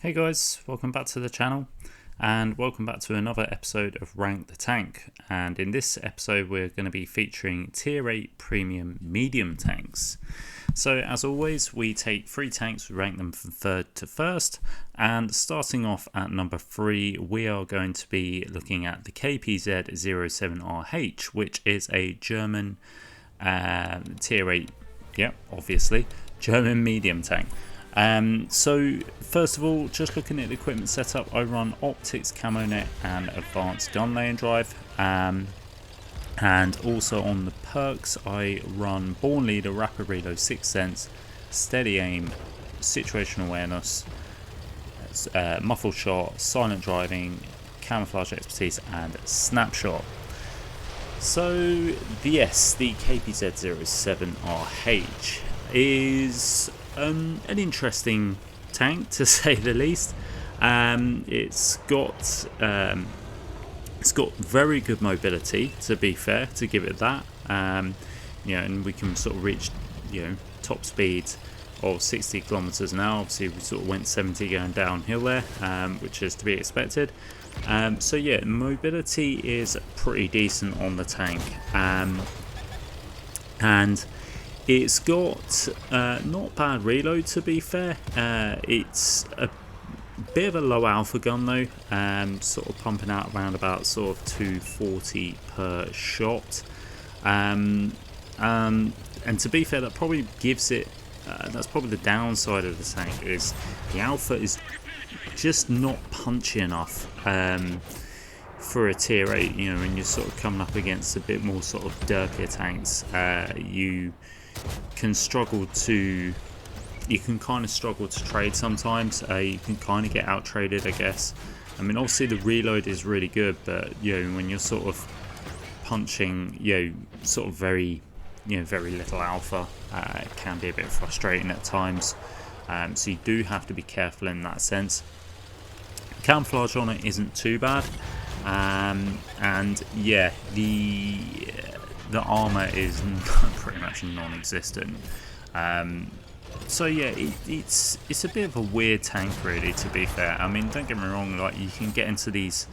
Hey guys, welcome back to the channel and welcome back to another episode of Rank the Tank. And in this episode we're going to be featuring tier 8 premium medium tanks. So as always, we take 3 tanks, we rank them from 3rd to 1st, and starting off at number 3 we are going to be looking at the KPZ-07RH, which is a German tier 8, obviously, German medium tank. So first of all, just looking at the equipment setup, I run optics, camo net and advanced gun lane drive, and also on the perks I run born leader, rapid reload, sixth sense, steady aim, situational awareness, muffled shot, silent driving, camouflage expertise and snapshot. So yes, the KPZ-07RH is an interesting tank, to say the least. It's got very good mobility, to be fair, to give it that. And we can sort of reach top speed of 60 kilometers an hour. Obviously we sort of went 70 going downhill there, which is to be expected. So yeah, mobility is pretty decent on the tank, and it's got not bad reload, to be fair. It's a bit of a low alpha gun though, sort of pumping out around about sort of 240 per shot. And to be fair, that probably gives it, that's probably the downside of the tank, is the alpha is just not punchy enough for a tier 8. When you're sort of coming up against a bit more sort of derpier tanks, you can kind of struggle to trade sometimes. You can kind of get out traded, I guess. I mean, obviously the reload is really good, but when you're sort of punching sort of very little alpha, it can be a bit frustrating at times. So you do have to be careful in that sense. Camouflage on it isn't too bad, and yeah, the armor is pretty much non-existent. So yeah, it's a bit of a weird tank, really, to be fair. I mean, don't get me wrong, like, you can get into these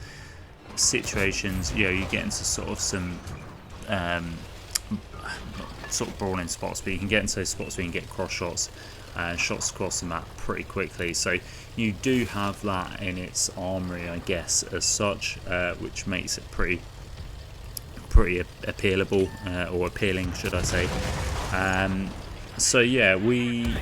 situations, you get into sort of some sort of brawling spots, but you can get into those spots where you can get cross shots and shots across the map pretty quickly. So you do have that in its armory, I guess, as such, which makes it pretty appealable, or appealing, should I say. So yeah, we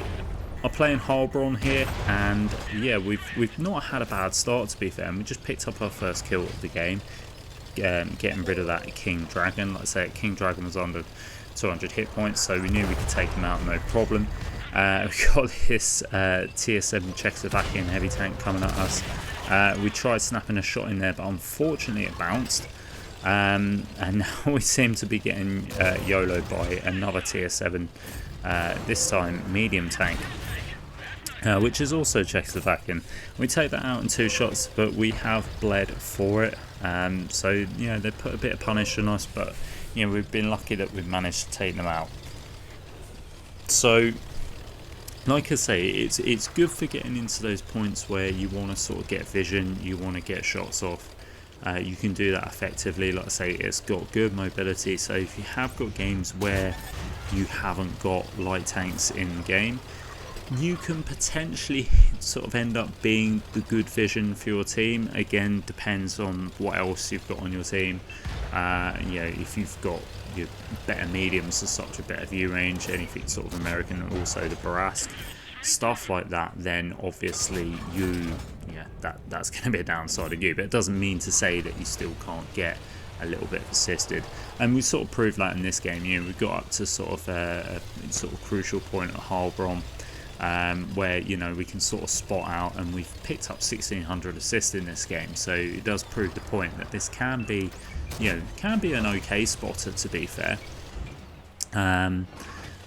are playing Armour on here, and yeah, we've not had a bad start, to be fair, and we just picked up our first kill of the game, getting rid of that King Dragon. Like I say, King Dragon was under 200 hit points, so we knew we could take him out no problem. We've got this tier 7 Czechoslovakian heavy tank coming at us. We tried snapping a shot in there, but unfortunately it bounced. And now we seem to be getting YOLO'd by another tier 7, this time medium tank, which is also Czechoslovakian. We take that out in 2 shots, but we have bled for it. So they put a bit of punish on us, but we've been lucky that we've managed to take them out. So like I say, it's good for getting into those points where you want to sort of get vision, you want to get shots off. You can do that effectively. Like I say, it's got good mobility, so if you have got games where you haven't got light tanks in the game, you can potentially sort of end up being the good vision for your team. Again, depends on what else you've got on your team. If you've got your better mediums as such, a better view range, anything sort of American, and also the Bourrasque, stuff like that, then obviously that's going to be a downside of you. But it doesn't mean to say that you still can't get a little bit assisted, and we sort of proved that in this game. We got up to sort of a sort of crucial point at Heilbronn, where we can sort of spot out, and we've picked up 1600 assists in this game. So it does prove the point that this can be an okay spotter, to be fair.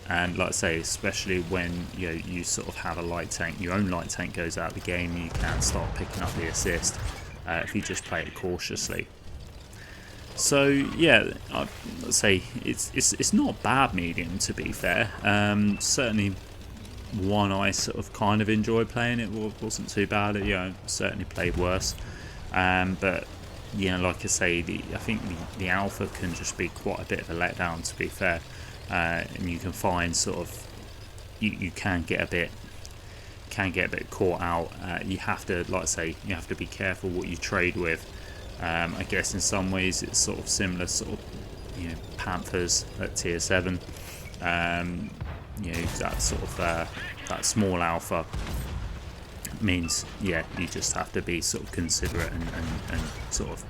And like I say, especially when you sort of have a light tank, your own light tank goes out of the game, you can start picking up the assist if you just play it cautiously. So yeah, let's say it's not bad medium, to be fair. Certainly one I sort of kind of enjoy playing. It wasn't too bad. You know, certainly played worse. But you know, like I say, I think the alpha can just be quite a bit of a letdown, to be fair. And you can find sort of you can get a bit caught out. You have to, like I say, you have to be careful what you trade with. I guess in some ways it's sort of similar, sort of, you know, Panthers at tier 7. You know, that sort of that small alpha means, yeah, you just have to be sort of considerate and sort of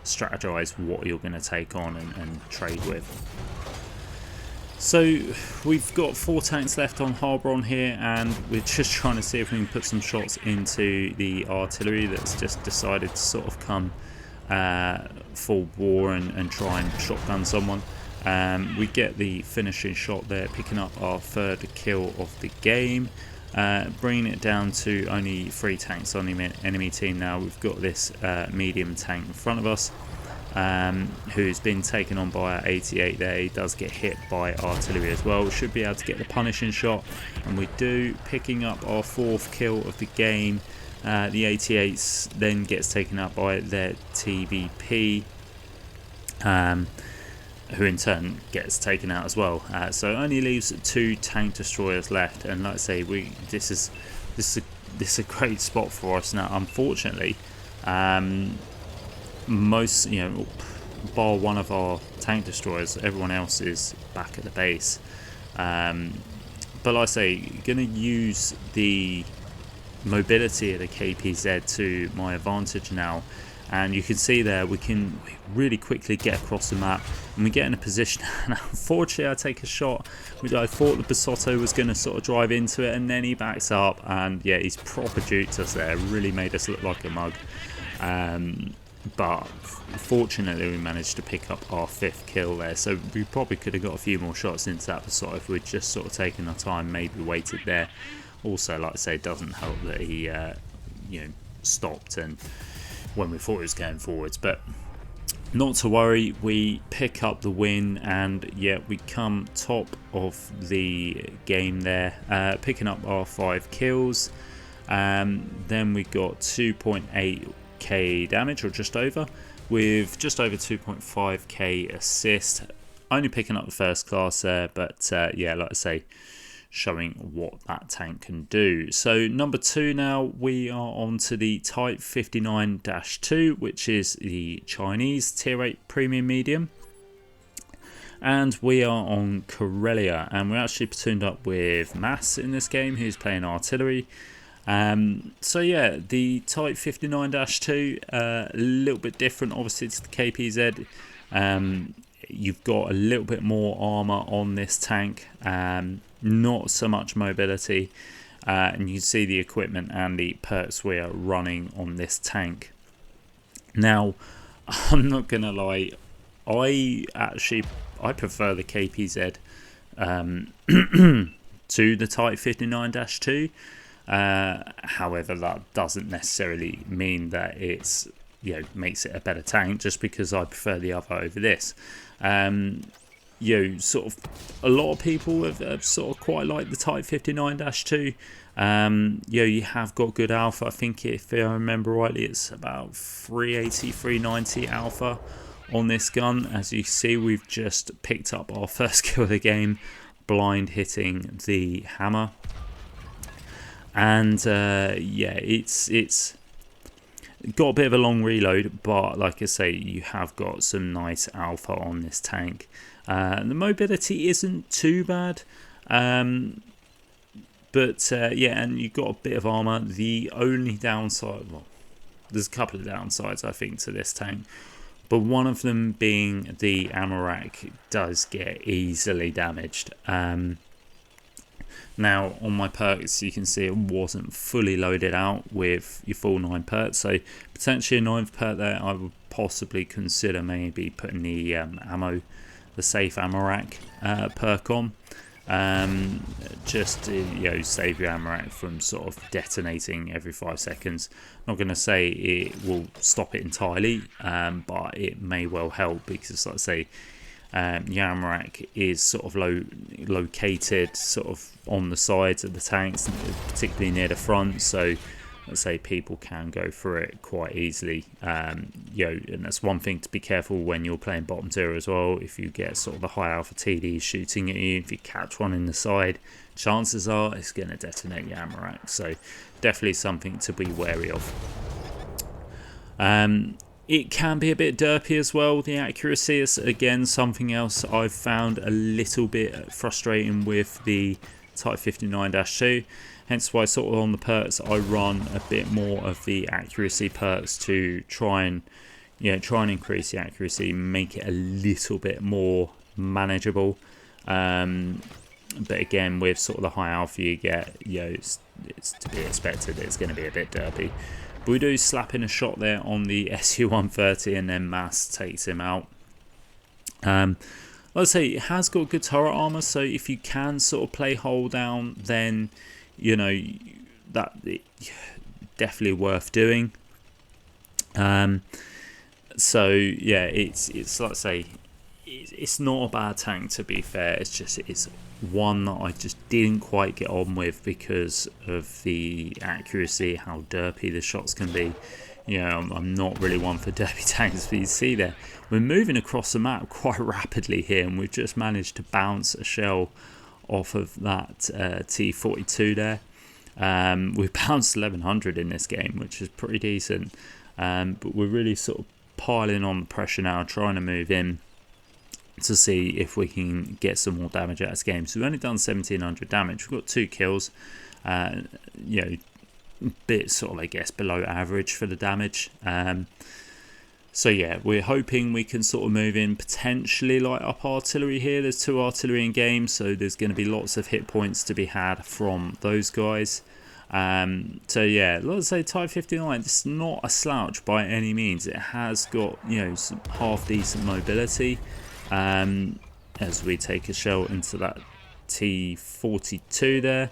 strategize what you're going to take on and trade with. So we've got 4 tanks left on Harbour here, and we're just trying to see if we can put some shots into the artillery that's just decided to sort of come full bore and try and shotgun someone. We get the finishing shot there, picking up our 3rd kill of the game, bringing it down to only 3 tanks on the enemy team now. We've got this medium tank in front of us, who's been taken on by our 88 there. He does get hit by artillery as well. We should be able to get the punishing shot, and we do, picking up our 4th kill of the game. The 88s then gets taken up by their TVP, who in turn gets taken out as well. So it only leaves 2 tank destroyers left, and like I say, this is a great spot for us now. Unfortunately, most, you know, bar one of our tank destroyers, everyone else is back at the base. But like I say, going to use the mobility of the KPZ to my advantage now, and you can see there we can really quickly get across the map, and we get in a position. And unfortunately I take a shot which I thought the Basotto was going to sort of drive into it, and then he backs up, and yeah, he's proper duped us there, really made us look like a mug. But fortunately we managed to pick up our 5th kill there, so we probably could have got a few more shots into that Basotto if we'd just sort of taken our time, maybe waited there. Also, like I say, it doesn't help that he you know, stopped and when we thought he was going forwards, but not to worry, we pick up the win, and yeah, we come top of the game there, picking up our 5 kills. Then we got 2.8k damage, or just over, with just over 2.5k assist. Only picking up the 1st class there, but yeah, like I say, showing what that tank can do. So number 2 now, we are on to the Type 59-2, which is the Chinese tier 8 premium medium, and we are on Karelia, and we're actually platooned up with Mass in this game, who's playing artillery. So yeah, the Type 59-2, a little bit different obviously to the KPZ. You've got a little bit more armor on this tank, not so much mobility, and you can see the equipment and the perks we are running on this tank. Now, I'm not gonna lie, I prefer the KPZ to the Type 59-2. However, that doesn't necessarily mean that it's, you know, makes it a better tank, just because I prefer the other over this. You know, sort of a lot of people have sort of quite liked the Type 59-2. You know, you have got good alpha. I think if I remember rightly, it's about 380, 390 alpha on this gun. As you see, we've just picked up our 1st kill of the game, blind hitting the hammer. And yeah, it's got a bit of a long reload, but like I say, you have got some nice alpha on this tank. The mobility isn't too bad, but yeah, and you've got a bit of armor. The only downside, well, there's a couple of downsides I think to this tank, but one of them being the ammo rack does get easily damaged. Now on my perks, you can see it wasn't fully loaded out with your full 9 perks, so potentially a 9th perk there I would possibly consider maybe putting the the safe ammo rack perk on, just to, you know, save your ammo rack from sort of detonating every 5 seconds. Not going to say it will stop it entirely, but it may well help, because like I say, Yamrak is sort of located sort of on the sides of the tanks, particularly near the front, so let's say people can go through it quite easily. And that's one thing to be careful when you're playing bottom tier as well. If you get sort of the high alpha TDs shooting at you, if you catch one in the side, chances are it's going to detonate your Armour. So definitely something to be wary of. It can be a bit derpy as well. The accuracy is again something else I've found a little bit frustrating with the Type 59-2. Hence why sort of on the perks I run a bit more of the accuracy perks to try and increase the accuracy, make it a little bit more manageable. But again, with sort of the high alpha you get, it's to be expected. It's going to be a bit derpy. But we do slap in a shot there on the SU-130 and then Mass takes him out. Let's say it has got good turret armor, so if you can sort of play hold down, then that definitely worth doing. So yeah, it's like I say, it's not a bad tank, to be fair. It's one that I just didn't quite get on with because of the accuracy, how derpy the shots can be. I'm not really one for derpy tanks, but you see there, we're moving across the map quite rapidly here, and we've just managed to bounce a shell off of that T42 there. We've bounced 1100 in this game, which is pretty decent. But we're really sort of piling on the pressure now, trying to move in to see if we can get some more damage out of this game. So we've only done 1700 damage. We've got 2 kills. Bit sort of, I guess, below average for the damage. So yeah, we're hoping we can sort of move in, potentially light up artillery here. There's 2 artillery in game, so there's going to be lots of hit points to be had from those guys. So yeah, let's say Type 59, it's not a slouch by any means. It has got, some half decent mobility. As we take a shell into that T42 there,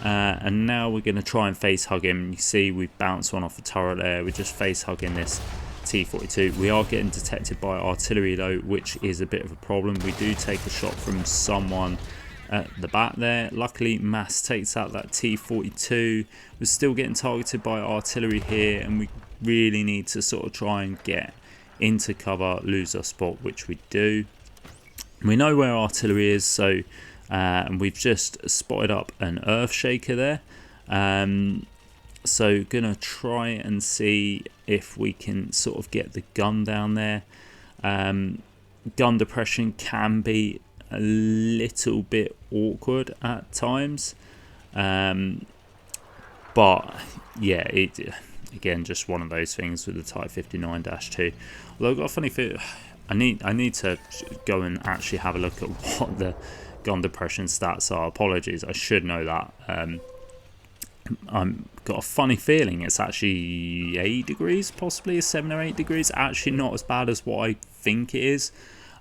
and now we're going to try and face hug him. You see we've bounced one off the turret there. We're just face hugging this T42. We are getting detected by artillery though, which is a bit of a problem. We do take a shot from someone at the back there. Luckily Mass takes out that T42. We're still getting targeted by artillery here, and we really need to sort of try and get into cover, lose our spot, which we do. We know where artillery is, so and we've just spotted up an earth shaker there. So gonna try and see if we can sort of get the gun down there. Gun depression can be a little bit awkward at times, but yeah, again, just one of those things with the Type 59-2. Although I've got a funny feeling, I need to go and actually have a look at what the gun depression stats are. Apologies, I should know that. I've got a funny feeling it's actually 8 degrees, possibly 7 or 8 degrees. Actually not as bad as what I think it is.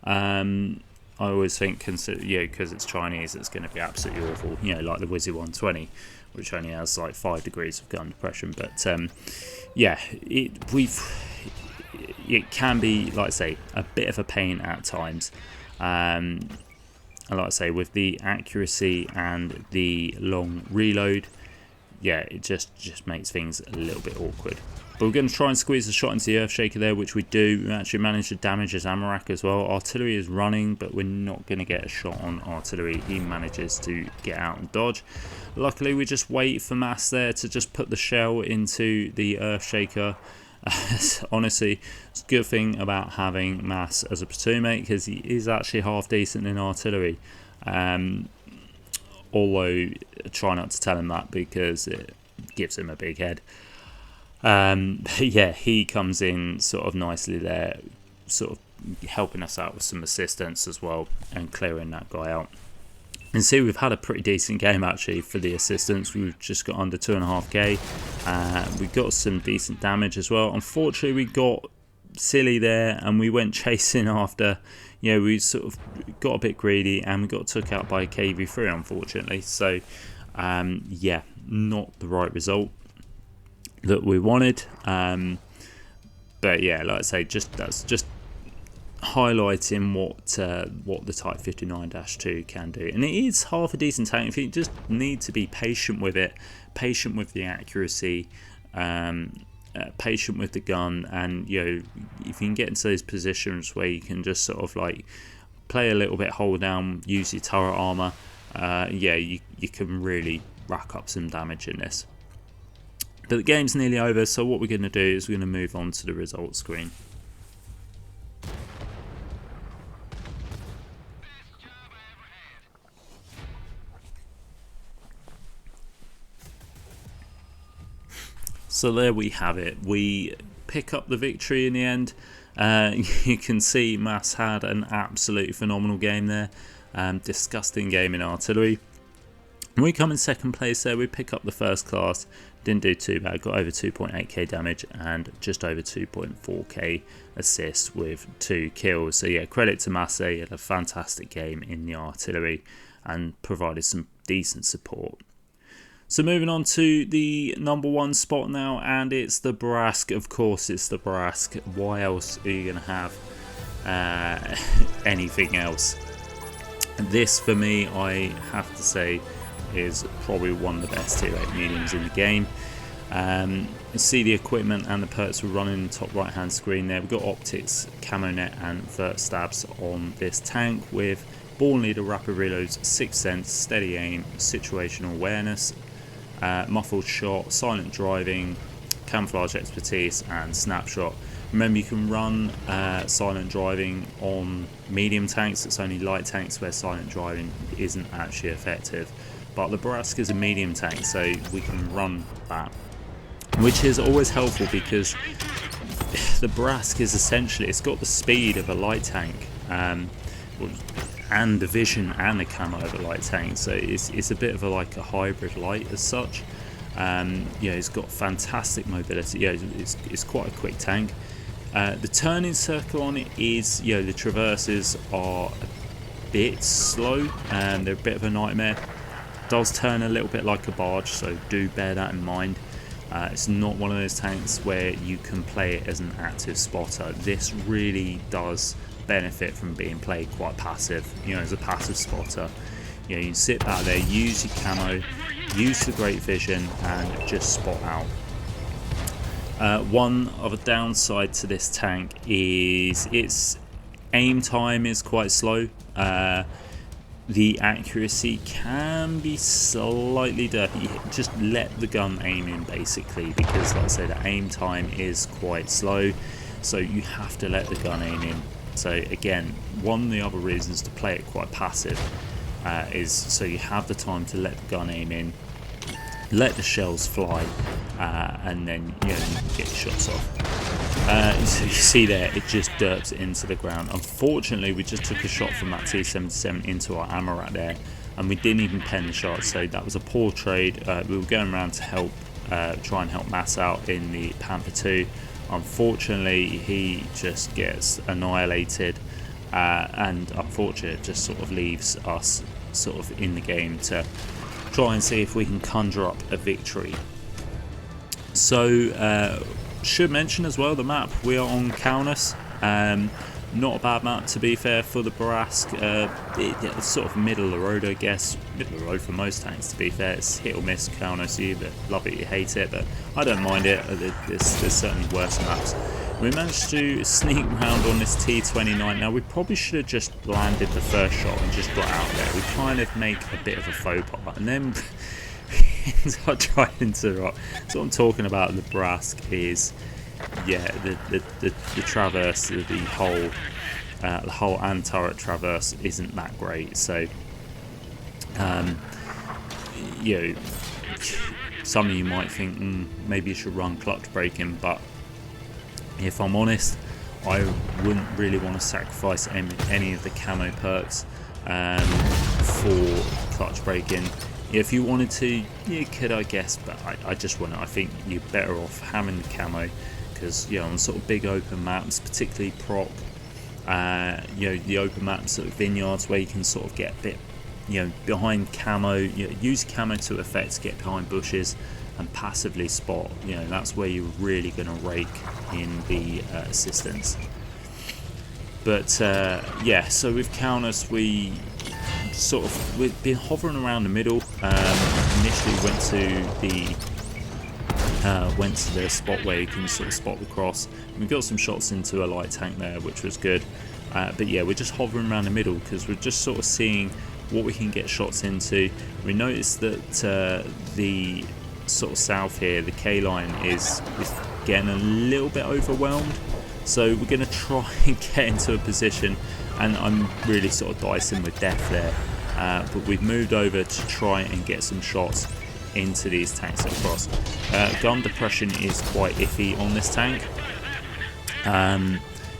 I always think, because it's Chinese, it's going to be absolutely awful. Like the Wizzy 120, which only has like 5 degrees of gun depression. But yeah, it can be, like I say, a bit of a pain at times. And like I say, with the accuracy and the long reload, yeah, it just makes things a little bit awkward. But we're going to try and squeeze a shot into the Earthshaker there, which we do. We actually managed to damage his Amarak as well. Artillery is running, but we're not going to get a shot on artillery. He manages to get out and dodge. Luckily, we just wait for Mass there to just put the shell into the Earthshaker. Honestly, it's a good thing about having Mass as a platoon mate, because he is actually half decent in artillery. Although I try not to tell him that because it gives him a big head. But yeah, he comes in sort of nicely there, sort of helping us out with some assistance as well and clearing that guy out. And see, we've had a pretty decent game actually for the assistance. We've just got under 2.5k. We got some decent damage as well. Unfortunately, we got silly there and we went chasing after. We sort of got a bit greedy and we got took out by a KV3, unfortunately. So yeah, not the right result that we wanted. But yeah, like I say, that's just highlighting what the Type 59-2 can do, and it is half a decent tank. If you just need to be patient with it, patient with the accuracy, patient with the gun, and if you can get into those positions where you can just sort of like play a little bit, hold down, use your turret armor, you can really rack up some damage in this. But the game's nearly over, so what we're going to do is we're going to move on to the results screen. So there we have it. We pick up the victory in the end. You can see Mass had an absolutely phenomenal game there. Disgusting game in artillery. We come in second place there. We pick up the first class. Didn't do too bad. Got over 2.8k damage and just over 2.4k assists with 2 kills. So yeah, credit to Mass. He had a fantastic game in the artillery and provided some decent support. So moving on to the number 1 spot now, and it's the Bourrasque. Of course it's the Bourrasque. Why else are you going to have anything else? This, for me, I have to say, is probably one of the best tier 8 mediums in the game. You see the equipment and the perks we're running in the top right hand screen there. We've got optics, camo net and vert stabs on this tank with Born Leader, rapid reloads, 6th sense, steady aim, situational awareness, muffled shot, silent driving, camouflage expertise and snapshot. Remember, you can run silent driving on medium tanks. It's only light tanks where silent driving isn't actually effective, but the Bourrasque is a medium tank, so we can run that, which is always helpful because the Bourrasque is essentially, it's got the speed of a light tank, and the vision and the camo of a light tank, so it's a bit of like a hybrid light as such. It's got fantastic mobility. It's quite a quick tank. The turning circle on it is, the traverses are a bit slow and they're a bit of a nightmare. It does turn a little bit like a barge, so do bear that in mind. It's not one of those tanks where you can play it as an active spotter. This really does benefit from being played quite passive, as a passive spotter. You can sit back there, use your camo, use the great vision and just spot out. One of a downside to this tank is its aim time is quite slow. The accuracy can be slightly dirty. Just let the gun aim in, basically, because like I say, the aim time is quite slow, so you have to let the gun aim in. So again, one of the other reasons to play it quite passive is so you have the time to let the gun aim in, let the shells fly, and then you get your shots off. So you see there, it just derps into the ground. Unfortunately, we just took a shot from that T-77 into our ammo rack there, and we didn't even pen the shot, so that was a poor trade. We were going around to help, try and help Mass out in the Panther 2. Unfortunately, he just gets annihilated, and unfortunately it just sort of leaves us sort of in the game to try and see if we can conjure up a victory. So should mention as well the map, we are on Kaunas. Not a bad map, to be fair, for the Bourrasque. It's sort of middle of the road, I guess. Middle of the road for most tanks, to be fair. It's hit or miss Kaunas. You either love it, you hate it, but I don't mind it. There's certainly worse maps. We managed to sneak round on this T-29. Now, we probably should have just landed the first shot and just got out there. We kind of make a bit of a faux pas, and then ends up trying to rock. So what I'm talking about in the Bourrasque is, the traverse, the whole and turret traverse isn't that great. So, some of you might think maybe you should run clutch braking, but if I'm honest, I wouldn't really want to sacrifice any of the camo perks for clutch braking. If you wanted to, you could, I guess, but I just wouldn't. I think you're better off having the camo, because on sort of big open maps, particularly proc, the open maps at vineyards where you can sort of get a bit, behind camo, use camo to effect, get behind bushes and passively spot. That's where you're really going to rake in the assistance. But yeah, so with Kaunas, we've been hovering around the middle. Initially went to the spot where you can sort of spot the cross. We got some shots into a light tank there, which was good. But yeah, we're just hovering around the middle because we're just sort of seeing what we can get shots into. We noticed that the sort of south here, the K line is getting a little bit overwhelmed. So we're going to try and get into a position, and I'm really sort of dicing with death there. But we've moved over to try and get some shots into these tanks across. Gun depression is quite iffy on this tank.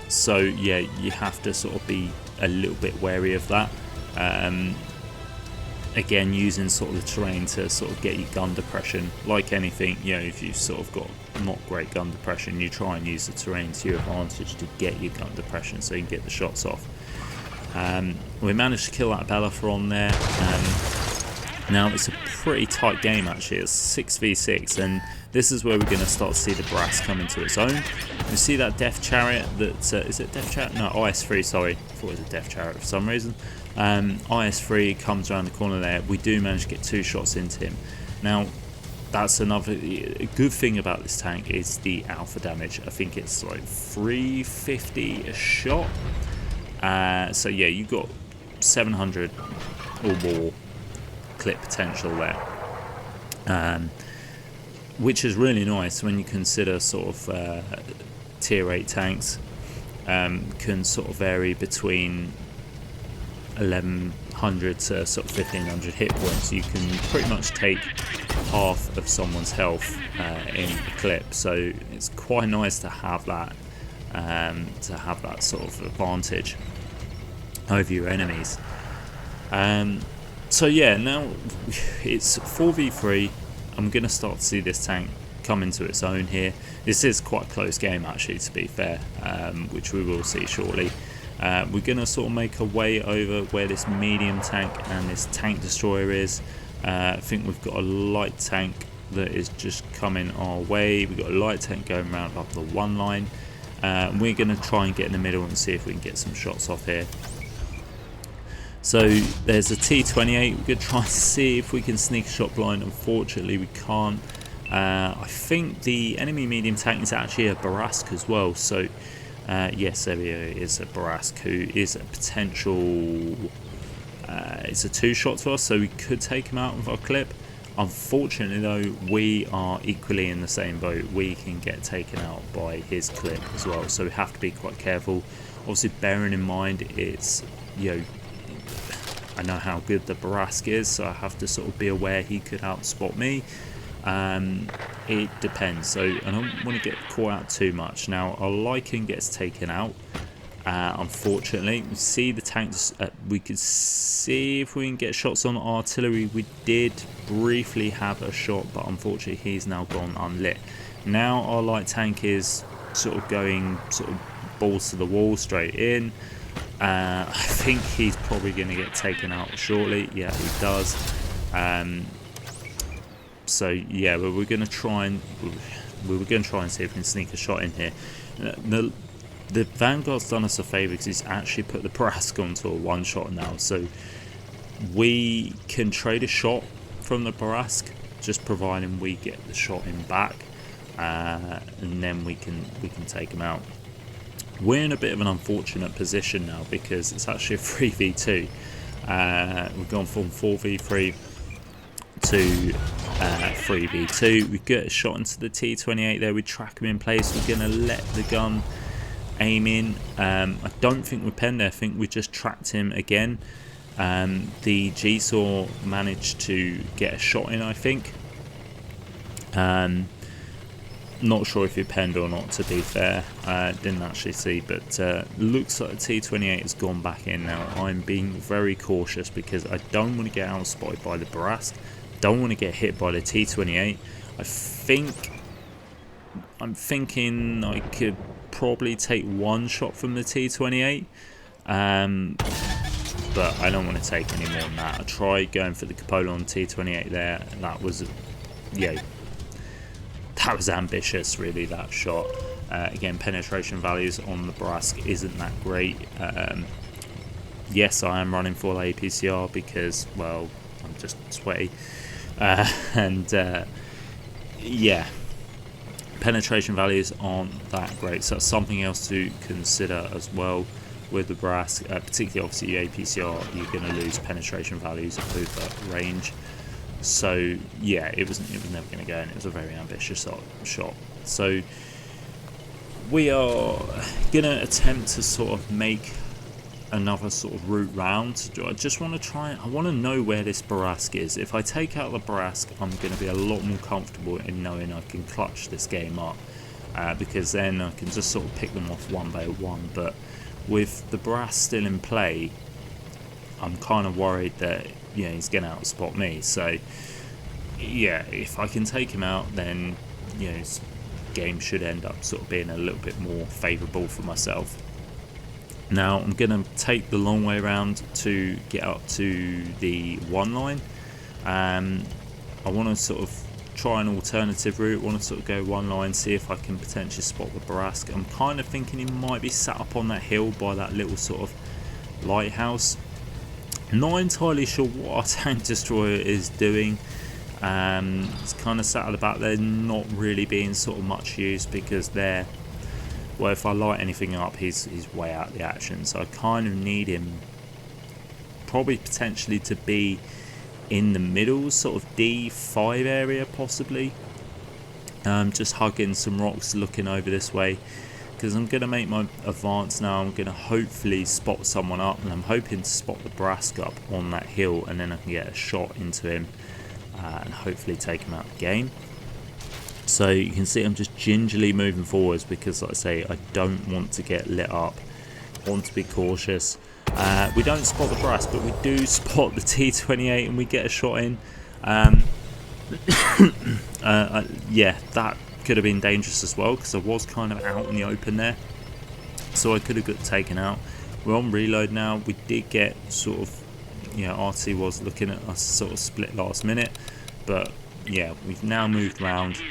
So yeah, you have to sort of be a little bit wary of that. Again, using sort of the terrain to sort of get your gun depression. Like anything, you know, if you've sort of got not great gun depression, you try and use the terrain to your advantage to get your gun depression so you can get the shots off. We managed to kill that Bella on there. Now it's a pretty tight game actually. It's 6v6, and this is where we're going to start to see the Bourrasque come into its own. You see that Death Chariot, that is it Death Chariot? No, IS-3, sorry. I thought it was a Death Chariot for some reason. IS-3 comes around the corner there. We do manage to get 2 shots into him. Now, that's another good thing about this tank is the alpha damage. I think it's like 350 a shot. So yeah, you've got 700 or more clip potential there, which is really nice when you consider sort of tier 8 tanks can sort of vary between 1100 to sort of 1500 hit points. You can pretty much take half of someone's health in the clip, so it's quite nice to have that sort of advantage over your enemies. So yeah, now it's 4v3. I'm going to start to see this tank come into its own here. This is quite a close game actually, to be fair, which we will see shortly. We're going to sort of make our way over where this medium tank and this tank destroyer is. I think we've got a light tank that is just coming our way. We've got a light tank going around up the 1 line. We're going to try and get in the middle and see if we can get some shots off here. So there's a T28. We're going to try and see if we can sneak a shot blind. Unfortunately, we can't. I think the enemy medium tank is actually a Bourrasque as well. So yes, there is a Bourrasque who is a potential. It's a 2-shot to us, so we could take him out with our clip. Unfortunately, though, we are equally in the same boat. We can get taken out by his clip as well, so we have to be quite careful. Obviously, bearing in mind it's, you know, I know how good the Bourrasque is, so I have to sort of be aware he could outspot me. It depends, so I don't want to get caught out too much. Now, our Lycan gets taken out. Unfortunately, we see the tanks. We could see if we can get shots on artillery. We did briefly have a shot, but unfortunately, he's now gone unlit. Now our light tank is sort of going sort of balls to the wall, straight in. I think he's probably going to get taken out shortly. Yeah, he does. So yeah, we're going to try and see if we can sneak a shot in here. The Vanguard's done us a favour because he's actually put the Bourrasque onto a 1-shot now, so we can trade a shot from the Bourrasque, just providing we get the shot in back, and then we can take him out. We're in a bit of an unfortunate position now because it's actually a 3v2. We've gone from 4v3 to 3v2. We get a shot into the T28 there. We track him in place. We're going to let the gun aim in. I don't think we penned there. I think we just tracked him again. The G-Saw managed to get a shot in, I think. Not sure if he penned or not, to be fair. Didn't actually see, but looks like the T28 has gone back in now. I'm being very cautious because I don't want to get outspotted by the Bourrasque. Don't want to get hit by the T28. I'm thinking I could probably take 1 shot from the T28, but I don't want to take any more than that. I tried going for the Cupola on T28 there, and that was, yeah, that was ambitious, really, that shot. Again, penetration values on the Bourrasque isn't that great. Yes, I am running full APCR because, well, I'm just sweaty. Yeah, penetration values aren't that great, so that's something else to consider as well with the Bourrasque. Particularly, obviously, APCR, you're going to lose penetration values over range. So yeah, it was never going to go, and it was a very ambitious shot. So we are going to attempt to sort of make another sort of route round. I just want to try, I want to know where this Bourrasque is. If I take out the Bourrasque, I'm going to be a lot more comfortable in knowing I can clutch this game up, because then I can just sort of pick them off one by one. But with the Bourrasque still in play, I'm kind of worried that, you know, he's going to outspot me. So yeah, if I can take him out, then, you know, this game should end up sort of being a little bit more favourable for myself. Now I'm going to take the long way around to get up to the one line. I want to sort of try an alternative route. I want to sort of go one line, see if I can potentially spot the Bourrasque. I'm kind of thinking he might be sat up on that hill by that little sort of lighthouse. Not entirely sure what our tank destroyer is doing. It's kind of sat at the back there, not really being sort of much use because they're, well, if I light anything up, he's way out of the action. So I kind of need him probably potentially to be in the middle, sort of D5 area possibly. Just hugging some rocks, looking over this way, because I'm going to make my advance now. I'm going to hopefully spot someone up, and I'm hoping to spot the Bourrasque up on that hill, and then I can get a shot into him and hopefully take him out of the game. So you can see I'm just gingerly moving forwards because, like I say, I don't want to get lit up. I want to be cautious. We don't spot the Bourrasque, but we do spot the T28 and we get a shot in. Yeah, that could have been dangerous as well because I was kind of out in the open there. So I could have got taken out. We're on reload now. We did get sort of, you know, RT was looking at us sort of split last minute. But yeah, we've now moved around.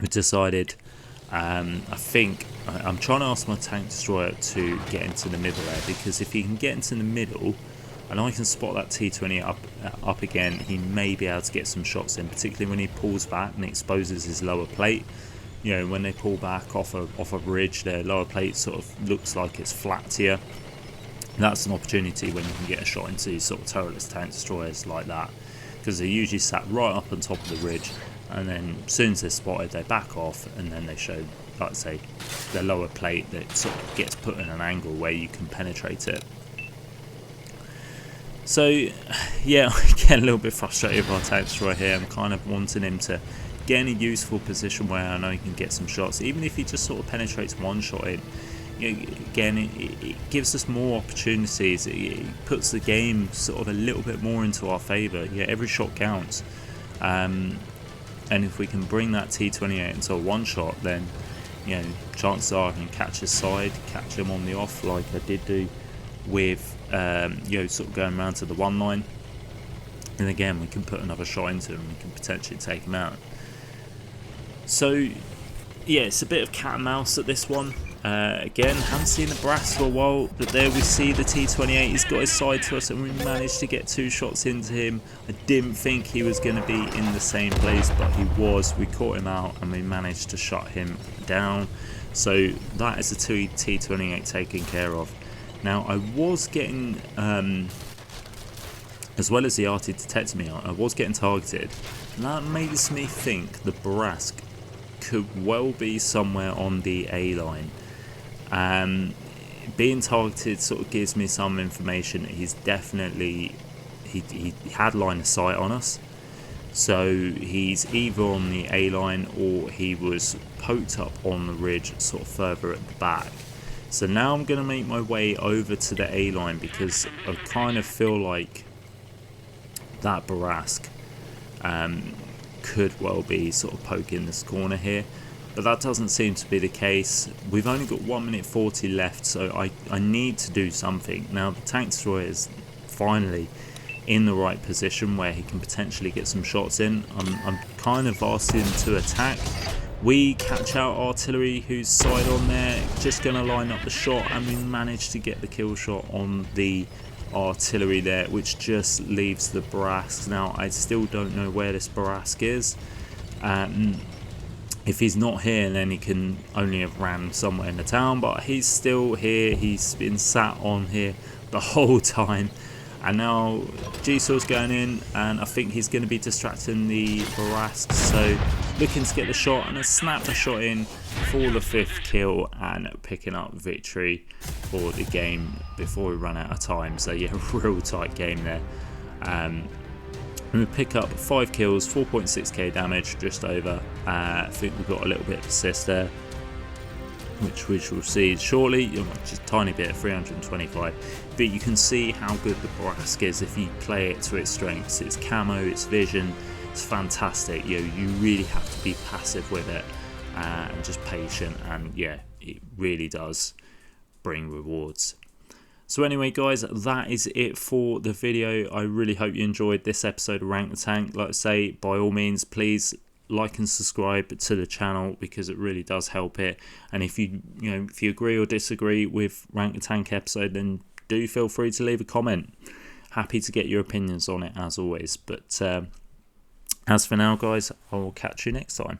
We've decided, I think, I'm trying to ask my tank destroyer to get into the middle there, because if he can get into the middle and I can spot that T20 up again, he may be able to get some shots in, particularly when he pulls back and exposes his lower plate. You know, when they pull back off a ridge, their lower plate sort of looks like it's flat here. That's an opportunity when you can get a shot into sort of turretless tank destroyers like that, because they're usually sat right up on top of the ridge. And then as soon as they're spotted, they back off, and then they show, like I say, their lower plate that sort of gets put in an angle where you can penetrate it. So yeah, I get a little bit frustrated with our tank destroyer here. I'm kind of wanting him to get in a useful position where I know he can get some shots, even if he just sort of penetrates one shot in. You know, again, it gives us more opportunities. It puts the game sort of a little bit more into our favour. Yeah, every shot counts. And if we can bring that T28 into a one shot, then, you know, chances are I can catch his side, catch him on the off like I did do with, you know, sort of going around to the one line. And again, we can put another shot into him, we can potentially take him out. So yeah, it's a bit of cat and mouse at this one. Again, haven't seen the Bourrasque for a while, but there we see the T28. He's got his side to us and we managed to get 2 shots into him. I didn't think he was going to be in the same place, but he was. We caught him out and we managed to shut him down. So that is the T28 taken care of. Now I was getting, as well as the RT detected me, I was getting targeted. And that makes me think the Bourrasque could well be somewhere on the A line. Being targeted sort of gives me some information. He's definitely, he had line of sight on us, so he's either on the A line or he was poked up on the ridge sort of further at the back. So now I'm going to make my way over to the A line because I kind of feel like that Bourrasque could well be sort of poking this corner here, but that doesn't seem to be the case. We've only got 1 minute 40 left, so I need to do something. Now the tank destroyer is finally in the right position where he can potentially get some shots in. I'm kind of asking him to attack, We catch out artillery who's side on there, just going to line up the shot, and we manage to get the kill shot on the artillery there, which just leaves the Bourrasque. Now I still don't know where this Bourrasque is. If he's not here, then he can only have ran somewhere in the town, but he's still here. He's been sat on here the whole time, and now G-Saw's going in, and I think he's going to be distracting the Bourrasque, so looking to get the shot, and a snap the shot in for the 5th kill and picking up victory for the game before we run out of time. So yeah, real tight game there. And we pick up 5 kills, 4.6k damage, just over. I think we've got a little bit of assist there, which we shall see shortly, just a tiny bit, 325. But you can see how good the Bourrasque is if you play it to its strengths. Its camo, its vision, it's fantastic. You really have to be passive with it and just patient, and yeah, it really does bring rewards. So anyway guys, that is it for the video. I really hope you enjoyed this episode of Rank the Tank. Like I say, by all means, please like and subscribe to the channel, because it really does help it. And if you agree or disagree with Rank the Tank episode, then do feel free to leave a comment. Happy to get your opinions on it as always. But as for now guys, I will catch you next time.